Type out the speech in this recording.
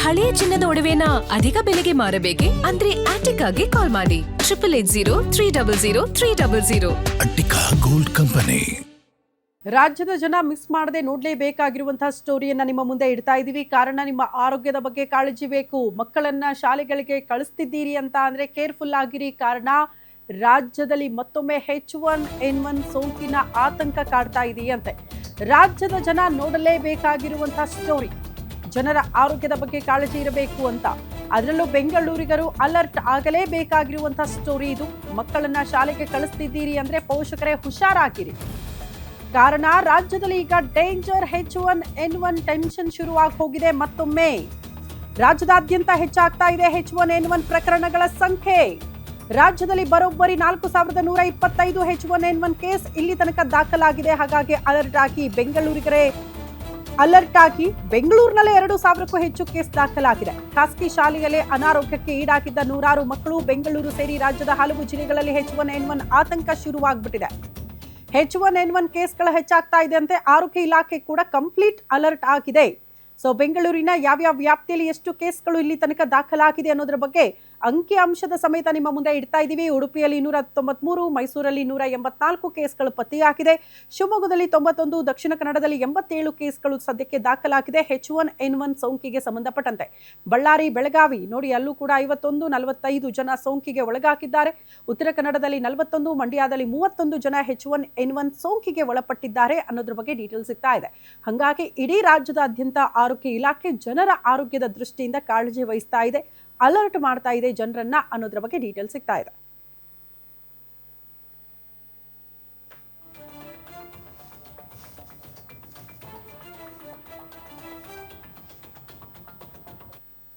ಹಳೆಯ ಚಿನ್ನದ ಒಡವೆನ ಅಧಿಕ ಬೆಲೆಗೆ ಮಾರಬೇಕೆ? ಅಂದ್ರೆ ಆಟಿಕಾಗೆ ಕಾಲ್ ಮಾಡಿ 8880 ಅಟ್ಟಿಕಾ ಗೋಲ್ಡ್ ಕಂಪನಿ. ರಾಜ್ಯದ ಜನ ಮಿಸ್ ಮಾಡದೆ ನೋಡಲೇಬೇಕಾಗಿರುವಂತಹ ಸ್ಟೋರಿಯನ್ನ ನಿಮ್ಮ ಮುಂದೆ ಇಡ್ತಾ ಇದ್ದೀವಿ. ಕಾರಣ ನಿಮ್ಮ ಆರೋಗ್ಯದ ಬಗ್ಗೆ ಕಾಳಜಿ ಬೇಕು. ಮಕ್ಕಳನ್ನ ಶಾಲೆಗಳಿಗೆ ಕಳಿಸ್ತಿದ್ದೀರಿ ಅಂತ ಅಂದ್ರೆ ಕೇರ್ಫುಲ್ ಆಗಿರಿ. ಕಾರಣ ರಾಜ್ಯದಲ್ಲಿ ಮತ್ತೊಮ್ಮೆ H1N1 ಸೋಂಕಿನ ಆತಂಕ ಕಾಡ್ತಾ ಇದೆಯಂತೆ. ರಾಜ್ಯದ ಜನ ನೋಡಲೇಬೇಕಾಗಿರುವಂತಹ ಸ್ಟೋರಿ. ಜನರ ಆರೋಗ್ಯದ ಬಗ್ಗೆ ಕಾಳಜಿ ಇರಬೇಕು ಅಂತ, ಅದರಲ್ಲೂ ಬೆಂಗಳೂರಿಗರು ಅಲರ್ಟ್ ಆಗಲೇಬೇಕಾಗಿರುವಂತಹ ಸ್ಟೋರಿ ಇದು. ಮಕ್ಕಳನ್ನ ಶಾಲೆಗೆ ಕಳಿಸ್ತಿದ್ದೀರಿ ಅಂದ್ರೆ ಪೋಷಕರೇ ಹುಷಾರಾಗಿರಿ. ಕಾರಣ ರಾಜ್ಯದಲ್ಲಿ ಈಗ ಡೇಂಜರ್ H1N1 ಟೆನ್ಷನ್ ಶುರುವಾಗಿ ಹೋಗಿದೆ. ಮತ್ತೊಮ್ಮೆ ರಾಜ್ಯದಾದ್ಯಂತ ಹೆಚ್ಚಾಗ್ತಾ ಇದೆ H1N1 ಪ್ರಕರಣಗಳ ಸಂಖ್ಯೆ. ರಾಜ್ಯದಲ್ಲಿ ಬರೋಬ್ಬರಿ 4125 H1N1 ಕೇಸ್ ಇಲ್ಲಿ ತನಕ ದಾಖಲಾಗಿದೆ. ಹಾಗಾಗಿ ಅಲರ್ಟ್ ಆಗಿ ಬೆಂಗಳೂರಿಗರೇ ಅಲರ್ಟ್ ಆಗಿ. ಬೆಂಗಳೂರಿನಲ್ಲೇ 2000ಕ್ಕೂ ಹೆಚ್ಚು ಕೇಸ್ ದಾಖಲಾಗಿದೆ. ಖಾಸಗಿ ಶಾಲೆಯಲ್ಲೇ ಅನಾರೋಗ್ಯಕ್ಕೆ ಈಡಾಗಿದ್ದ ನೂರಾರು ಮಕ್ಕಳು. ಬೆಂಗಳೂರು ಸೇರಿ ರಾಜ್ಯದ ಹಲವು ಜಿಲ್ಲೆಗಳಲ್ಲಿ H1N1 ಆತಂಕ ಶುರುವಾಗ್ಬಿಟ್ಟಿದೆ. H1N1 ಕೇಸ್ಗಳ ಹೆಚ್ಚಾಗ್ತಾ ಇದೆ ಅಂತೆ. ಆರೋಗ್ಯ ಇಲಾಖೆ ಕೂಡ ಕಂಪ್ಲೀಟ್ ಅಲರ್ಟ್ ಆಗಿದೆ. ಸೊ ಬೆಂಗಳೂರಿನ ಯಾವ್ಯಾವ ವ್ಯಾಪ್ತಿಯಲ್ಲಿ ಎಷ್ಟು ಕೇಸ್ಗಳು ಇಲ್ಲಿ ತನಕ ದಾಖಲಾಗಿದೆ ಅನ್ನೋದ್ರ ಬಗ್ಗೆ ಅಂಕಿ ಅಂಶದ ಸಮೇತ ನಿಮ್ಮ ಮುಂದೆ ಇಡ್ತಾ ಇದ್ದೀವಿ. ಉಡುಪಿಯಲ್ಲಿ 193, ಮೈಸೂರಲ್ಲಿ 184 ಕೇಸ್ಗಳು ಪತ್ತೆಯಾಗಿದೆ. ಶಿವಮೊಗ್ಗದಲ್ಲಿ 91, ದಕ್ಷಿಣ ಕನ್ನಡದಲ್ಲಿ 87 ಕೇಸ್ಗಳು ಸದ್ಯಕ್ಕೆ ದಾಖಲಾಗಿದೆ H1N1 ಸೋಂಕಿಗೆ ಸಂಬಂಧಪಟ್ಟಂತೆ. ಬಳ್ಳಾರಿ, ಬೆಳಗಾವಿ ನೋಡಿ, ಅಲ್ಲೂ ಕೂಡ 51, 45 ಜನ ಸೋಂಕಿಗೆ ಒಳಗಾಗಿದ್ದಾರೆ. ಉತ್ತರ ಕನ್ನಡದಲ್ಲಿ 41, ಮಂಡ್ಯದಲ್ಲಿ 31 ಜನ H1N1 ಸೋಂಕಿಗೆ ಒಳಪಟ್ಟಿದ್ದಾರೆ ಅನ್ನೋದ್ರ ಬಗ್ಗೆ ಡೀಟೇಲ್ಸ್ ಸಿಗ್ತಾ ಇದೆ. ಹಾಗಾಗಿ ಇಡೀ ರಾಜ್ಯದಾದ್ಯಂತ ಆರೋಗ್ಯ ಇಲಾಖೆ ಜನರ ಆರೋಗ್ಯದ ದೃಷ್ಟಿಯಿಂದ ಕಾಳಜಿ ವಹಿಸ್ತಾ ಇದೆ, ಅಲರ್ಟ್ ಮಾಡ್ತಾ ಇದೆ ಜನರನ್ನ ಅನ್ನೋದ್ರ ಬಗ್ಗೆ ಡೀಟೇಲ್ಸ್ ಸಿಗ್ತಾ ಇದೆ.